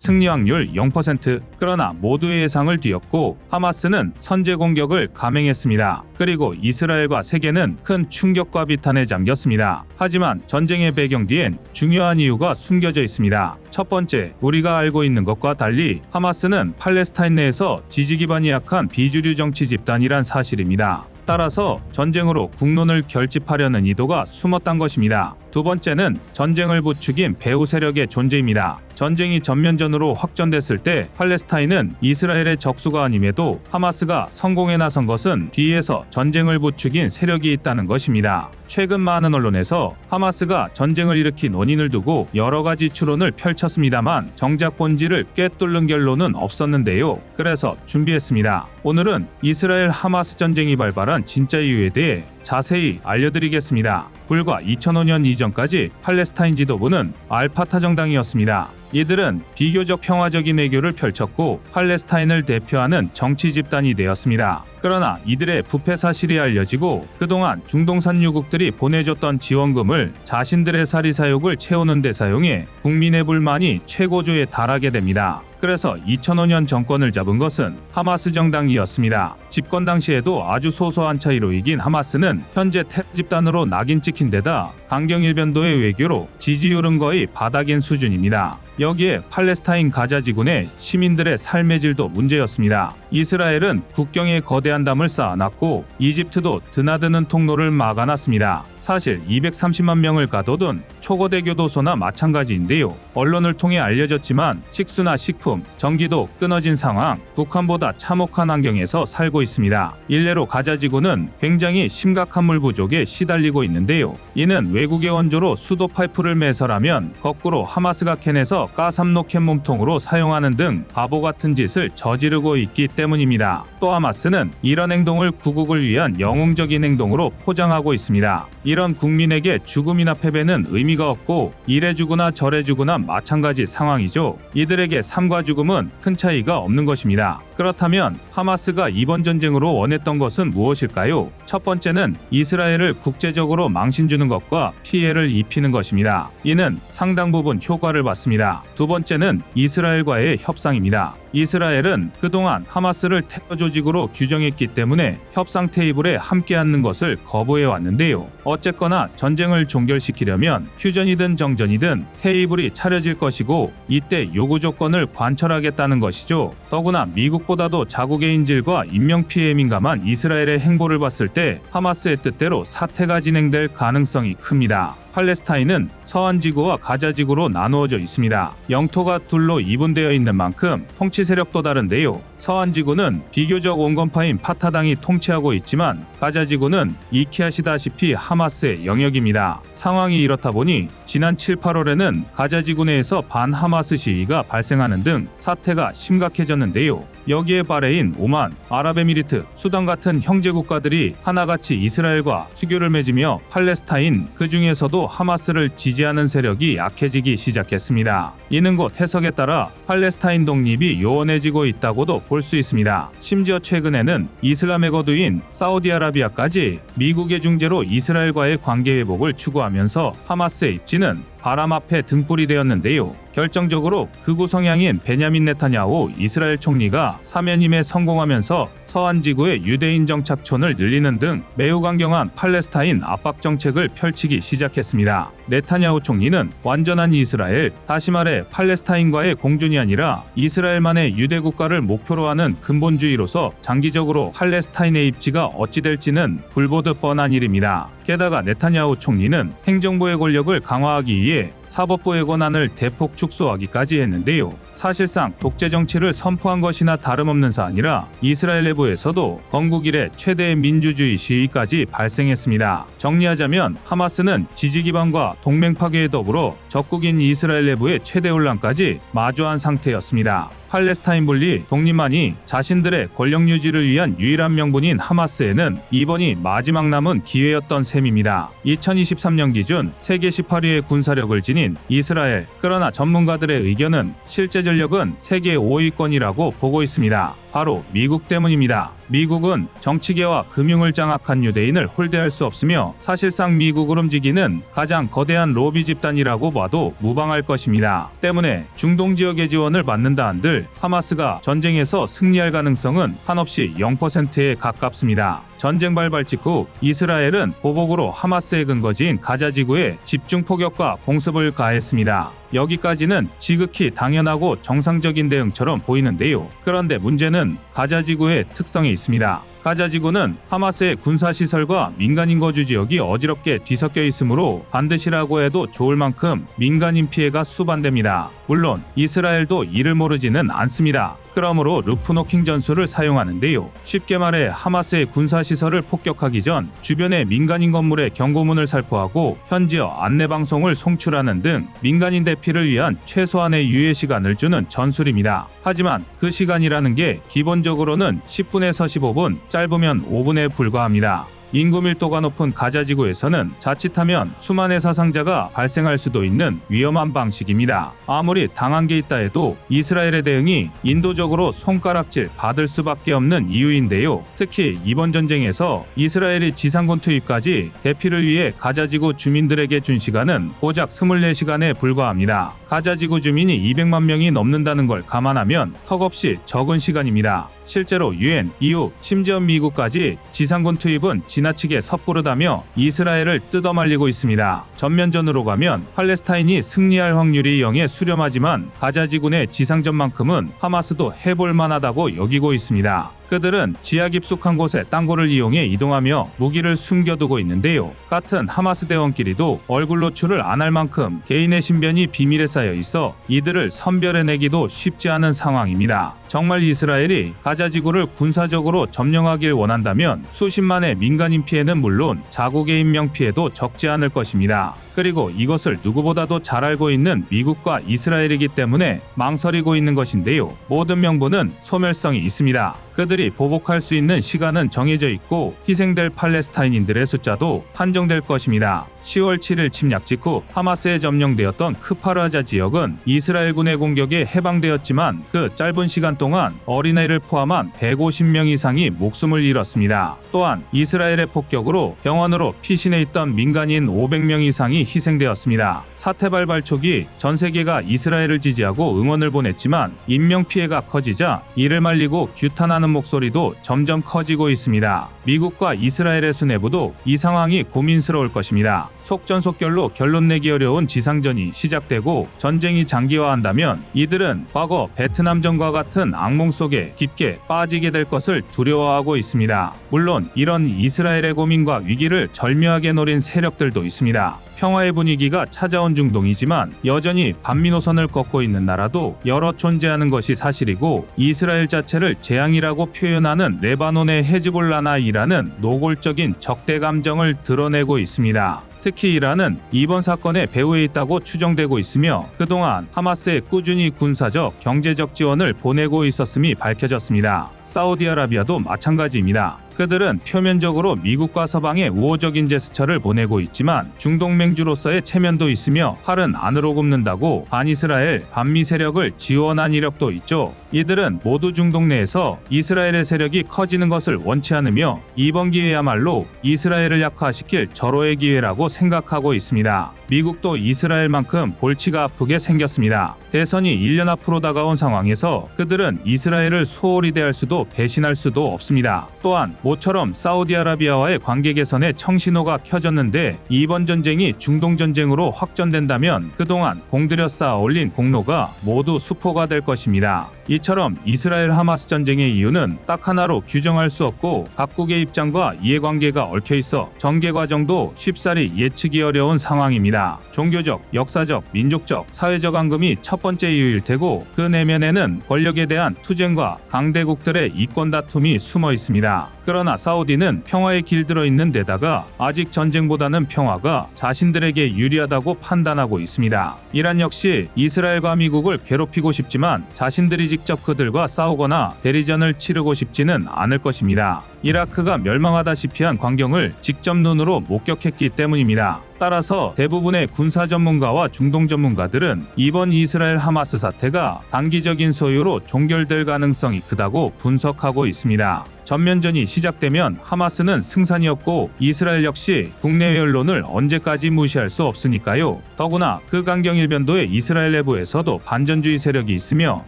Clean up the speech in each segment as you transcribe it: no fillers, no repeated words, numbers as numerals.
승리 확률 0%. 그러나 모두의 예상을 뒤엎고 하마스는 선제 공격을 감행했습니다. 그리고 이스라엘과 세계는 큰 충격과 비탄에 잠겼습니다. 하지만 전쟁의 배경 뒤엔 중요한 이유가 숨겨져 있습니다. 첫 번째, 우리가 알고 있는 것과 달리 하마스는 팔레스타인 내에서 지지 기반이 약한 비주류 정치 집단이란 사실입니다. 따라서 전쟁으로 국론을 결집하려는 의도가 숨었단 것입니다. 두 번째는 전쟁을 부추긴 배후 세력의 존재입니다. 전쟁이 전면전으로 확전됐을 때 팔레스타인은 이스라엘의 적수가 아님에도 하마스가 성공에 나선 것은 뒤에서 전쟁을 부추긴 세력이 있다는 것입니다. 최근 많은 언론에서 하마스가 전쟁을 일으킨 원인을 두고 여러 가지 추론을 펼쳤습니다만 정작 본질을 꿰뚫는 결론은 없었는데요. 그래서 준비했습니다. 오늘은 이스라엘 하마스 전쟁이 발발한 진짜 이유에 대해 자세히 알려드리겠습니다. 불과 2005년 이전까지 팔레스타인 지도부는 알파타 정당이었습니다. 이들은 비교적 평화적인 외교를 펼쳤고 팔레스타인을 대표하는 정치 집단이 되었습니다. 그러나 이들의 부패 사실이 알려지고 그동안 중동 산유국들이 보내줬던 지원금을 자신들의 사리사욕을 채우는 데 사용해 국민의 불만이 최고조에 달하게 됩니다. 그래서 2005년 정권을 잡은 것은 하마스 정당이었습니다. 집권 당시에도 아주 소소한 차이로 이긴 하마스는 현재 테러 집단으로 낙인 찍힌 데다 강경일변도의 외교로 지지율은 거의 바닥인 수준입니다. 여기에 팔레스타인 가자 지구내 시민들의 삶의 질도 문제였습니다. 이스라엘은 국경에 거대한 담을 쌓아놨고 이집트도 드나드는 통로를 막아놨습니다. 사실 230만 명을 가둬둔 초거대 교도소나 마찬가지인데요. 언론을 통해 알려졌지만 식수나 식품, 전기도 끊어진 상황, 북한보다 참혹한 환경에서 살고 있습니다. 일례로 가자 지구는 굉장히 심각한 물 부족에 시달리고 있는데요. 이는 외국의 원조로 수도 파이프를 매설하면 거꾸로 하마스가 캔에서 가삼로켓 몸통으로 사용하는 등 바보 같은 짓을 저지르고 있기 때문입니다. 또 하마스는 이런 행동을 구국을 위한 영웅적인 행동으로 포장하고 있습니다. 이런 국민에게 죽음이나 패배는 의미가 없고 이래 주거나 저래 주거나 마찬가지 상황이죠. 이들에게 삶과 죽음은 큰 차이가 없는 것입니다. 그렇다면 하마스가 이번 전쟁으로 원했던 것은 무엇일까요? 첫 번째는 이스라엘을 국제적으로 망신주는 것과 피해를 입히는 것입니다. 이는 상당 부분 효과를 봤습니다. 두 번째는 이스라엘과의 협상입니다. 이스라엘은 그동안 하마스를 테러 조직으로 규정했기 때문에 협상 테이블에 함께 앉는 것을 거부해 왔는데요. 어쨌거나 전쟁을 종결시키려면 휴전이든 정전이든 테이블이 차려질 것이고 이때 요구 조건을 관철하겠다는 것이죠. 더구나 미국보다도 자국의 인질과 인명피해에 민감한 이스라엘의 행보를 봤을 때 하마스의 뜻대로 사태가 진행될 가능성이 큽니다. 팔레스타인은 서한 지구와 가자 지구로 나누어져 있습니다. 영토가 둘로 이분되어 있는 만큼 통치 세력도 다른데요. 서한 지구는 비교적 온건파인 파타당이 통치하고 있지만 가자 지구는 익히 아시다시피 하마스의 영역입니다. 상황이 이렇다 보니 지난 7, 8월에는 가자 지구 내에서 반하마스 시위가 발생하는 등 사태가 심각해졌는데요. 여기에 바레인, 오만, 아랍에미리트, 수단 같은 형제 국가들이 하나같이 이스라엘과 수교를 맺으며 팔레스타인, 그 중에서도 하마스를 지지하는 세력이 약해지기 시작했습니다. 이는 곧 해석에 따라 팔레스타인 독립이 요원해지고 있다고도 볼 수 있습니다. 심지어 최근에는 이슬람의 거두인 사우디아라비아까지 미국의 중재로 이스라엘과의 관계 회복을 추구하면서 하마스의 입지는 바람 앞에 등불이 되었는데요. 결정적으로 극우 성향인 베냐민 네타냐후 이스라엘 총리가 사면임에 성공하면서 서한 지구의 유대인 정착촌을 늘리는 등 매우 강경한 팔레스타인 압박 정책을 펼치기 시작했습니다. 네타냐후 총리는 완전한 이스라엘, 다시 말해 팔레스타인과의 공존이 아니라 이스라엘만의 유대 국가를 목표로 하는 근본주의로서 장기적으로 팔레스타인의 입지가 어찌 될지는 불보듯 뻔한 일입니다. 게다가 네타냐후 총리는 행정부의 권력을 강화하기 위해 사법부의 권한을 대폭 축소하기까지 했는데요. 사실상 독재 정치를 선포한 것이나 다름없는 사안이라 이스라엘 내부에서도 건국 이래 최대의 민주주의 시위까지 발생했습니다. 정리하자면 하마스는 지지 기반과 동맹 파괴에 더불어 적국인 이스라엘 내부의 최대 혼란까지 마주한 상태였습니다. 팔레스타인 분리, 독립만이 자신들의 권력 유지를 위한 유일한 명분인 하마스에는 이번이 마지막 남은 기회였던 셈입니다. 2023년 기준 세계 18위의 군사력을 지닌 이스라엘, 그러나 전문가들의 의견은 실제 전력은 세계 5위권이라고 보고 있습니다. 바로 미국 때문입니다. 미국은 정치계와 금융을 장악한 유대인을 홀대할 수 없으며 사실상 미국을 움직이는 가장 거대한 로비 집단이라고 봐도 무방할 것입니다. 때문에 중동 지역의 지원을 받는다 한들 하마스가 전쟁에서 승리할 가능성은 한없이 0%에 가깝습니다. 전쟁 발발 직후 이스라엘은 보복으로 하마스의 근거지인 가자 지구에 집중 포격과 공습을 가했습니다. 여기까지는 지극히 당연하고 정상적인 대응처럼 보이는데요. 그런데 문제는 가자 지구의 특성이 있습니다. 가자 지구는 하마스의 군사시설과 민간인 거주 지역이 어지럽게 뒤섞여 있으므로 반드시라고 해도 좋을 만큼 민간인 피해가 수반됩니다. 물론 이스라엘도 이를 모르지는 않습니다. 그러므로 루프노킹 전술을 사용하는데요. 쉽게 말해 하마스의 군사시설을 폭격하기 전 주변의 민간인 건물의 경고문을 살포하고 현지어 안내방송을 송출하는 등 민간인 대피를 위한 최소한의 유예 시간을 주는 전술입니다. 하지만 그 시간이라는 게 기본적으로는 10분에서 15분, 짧으면 5분에 불과합니다. 인구 밀도가 높은 가자 지구에서는 자칫하면 수만의 사상자가 발생할 수도 있는 위험한 방식입니다. 아무리 당한 게 있다 해도 이스라엘의 대응이 인도적으로 손가락질 받을 수밖에 없는 이유인데요. 특히 이번 전쟁에서 이스라엘이 지상군 투입까지 대피를 위해 가자 지구 주민들에게 준 시간은 고작 24시간에 불과합니다. 가자 지구 주민이 200만 명이 넘는다는 걸 감안하면 턱없이 적은 시간입니다. 실제로 UN, EU, 심지어 미국까지 지상군 투입은 지나치게 섣부르다며 이스라엘을 뜯어말리고 있습니다. 전면전으로 가면 팔레스타인이 승리할 확률이 0에 수렴하지만 가자 지구 내 지상전만큼은 하마스도 해볼 만하다고 여기고 있습니다. 그들은 지하 깊숙한 곳에 땅굴을 이용해 이동하며 무기를 숨겨두고 있는데요. 같은 하마스 대원끼리도 얼굴 노출을 안 할 만큼 개인의 신변이 비밀에 쌓여 있어 이들을 선별해내기도 쉽지 않은 상황입니다. 정말 이스라엘이 가자 지구를 군사적으로 점령하길 원한다면 수십만의 민간인 피해는 물론 자국의 인명 피해도 적지 않을 것입니다. 그리고 이것을 누구보다도 잘 알고 있는 미국과 이스라엘이기 때문에 망설이고 있는 것인데요. 모든 명분은 소멸성이 있습니다. 그들이 보복할 수 있는 시간은 정해져 있고 희생될 팔레스타인인들의 숫자도 한정될 것입니다. 10월 7일 침략 직후 하마스에 점령되었던 크파르아자 지역은 이스라엘군의 공격에 해방되었지만 그 짧은 시간 동안 어린아이를 포함한 150명 이상이 목숨을 잃었습니다. 또한 이스라엘의 폭격으로 병원으로 피신해 있던 민간인 500명 이상이 희생되었습니다. 사태 발발 초기 전 세계가 이스라엘을 지지하고 응원을 보냈지만 인명피해가 커지자 이를 말리고 규탄하는 목소리도 점점 커지고 있습니다. 미국과 이스라엘의 수뇌부도 이 상황이 고민스러울 것입니다. 속전속결로 결론 내기 어려운 지상전이 시작되고 전쟁이 장기화한다면 이들은 과거 베트남전과 같은 악몽 속에 깊게 빠지게 될 것을 두려워하고 있습니다. 물론 이런 이스라엘의 고민과 위기를 절묘하게 노린 세력들도 있습니다. 평화의 분위기가 찾아온 중동이지만 여전히 반미 노선을 걷고 있는 나라도 여러 존재하는 것이 사실이고 이스라엘 자체를 재앙이라고 표현하는 레바논의 헤즈볼라나 이란은 노골적인 적대 감정을 드러내고 있습니다. 특히 이란은 이번 사건의 배후에 있다고 추정되고 있으며 그동안 하마스에 꾸준히 군사적, 경제적 지원을 보내고 있었음이 밝혀졌습니다. 사우디아라비아도 마찬가지입니다. 그들은 표면적으로 미국과 서방에 우호적인 제스처를 보내고 있지만 중동맹주로서의 체면도 있으며 팔은 안으로 굽는다고 반이스라엘, 반미 세력을 지원한 이력도 있죠. 이들은 모두 중동 내에서 이스라엘의 세력이 커지는 것을 원치 않으며 이번 기회야말로 이스라엘을 약화시킬 절호의 기회라고 생각하고 있습니다. 미국도 이스라엘만큼 골치가 아프게 생겼습니다. 대선이 1년 앞으로 다가온 상황에서 그들은 이스라엘을 소홀히 대할 수도 배신할 수도 없습니다. 또한 모처럼 사우디아라비아와의 관계 개선에 청신호가 켜졌는데 이번 전쟁이 중동 전쟁으로 확전된다면 그동안 공들여 쌓아 올린 공로가 모두 수포가 될 것입니다. 이처럼 이스라엘 하마스 전쟁의 이유는 딱 하나로 규정할 수 없고 각국의 입장과 이해관계가 얽혀있어 전개 과정도 쉽사리 예측이 어려운 상황입니다. 종교적, 역사적, 민족적, 사회적 앙금이 첫 번째 이유일 테고 그 내면에는 권력에 대한 투쟁과 강대국들의 이권 다툼이 숨어 있습니다. 그러나 사우디는 평화에 길들어 있는 데다가 아직 전쟁보다는 평화가 자신들에게 유리하다고 판단하고 있습니다. 이란 역시 이스라엘과 미국을 괴롭히고 싶지만 자신들이 직접 그들과 싸우거나 대리전을 치르고 싶지는 않을 것입니다. 이라크가 멸망하다시피 한 광경을 직접 눈으로 목격했기 때문입니다. 따라서 대부분의 군사 전문가와 중동 전문가들은 이번 이스라엘 하마스 사태가 단기적인 소요로 종결될 가능성이 크다고 분석하고 있습니다. 전면전이 시작되면 하마스는 승산이었고 이스라엘 역시 국내 언론을 언제까지 무시할 수 없으니까요. 더구나 그 강경 일변도의 이스라엘 내부에서도 반전주의 세력이 있으며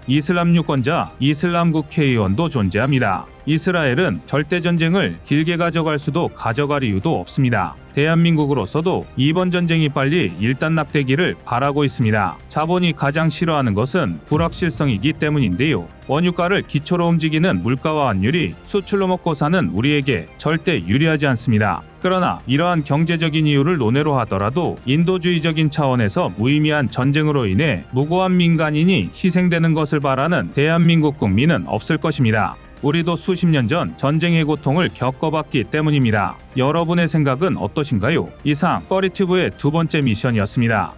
이슬람 유권자 이슬람 국회의원도 존재합니다. 이스라엘은 절대전쟁을 길게 가져갈 수도 가져갈 이유도 없습니다. 대한민국으로서도 이번 전쟁이 빨리 일단락되기를 바라고 있습니다. 자본이 가장 싫어하는 것은 불확실성이기 때문인데요. 원유가를 기초로 움직이는 물가와 환율이 수출로 먹고 사는 우리에게 절대 유리하지 않습니다. 그러나 이러한 경제적인 이유를 논외로 하더라도 인도주의적인 차원에서 무의미한 전쟁으로 인해 무고한 민간인이 희생되는 것을 바라는 대한민국 국민은 없을 것입니다. 우리도 수십 년 전 전쟁의 고통을 겪어봤기 때문입니다. 여러분의 생각은 어떠신가요? 이상 꺼리튜브의 두 번째 미션이었습니다.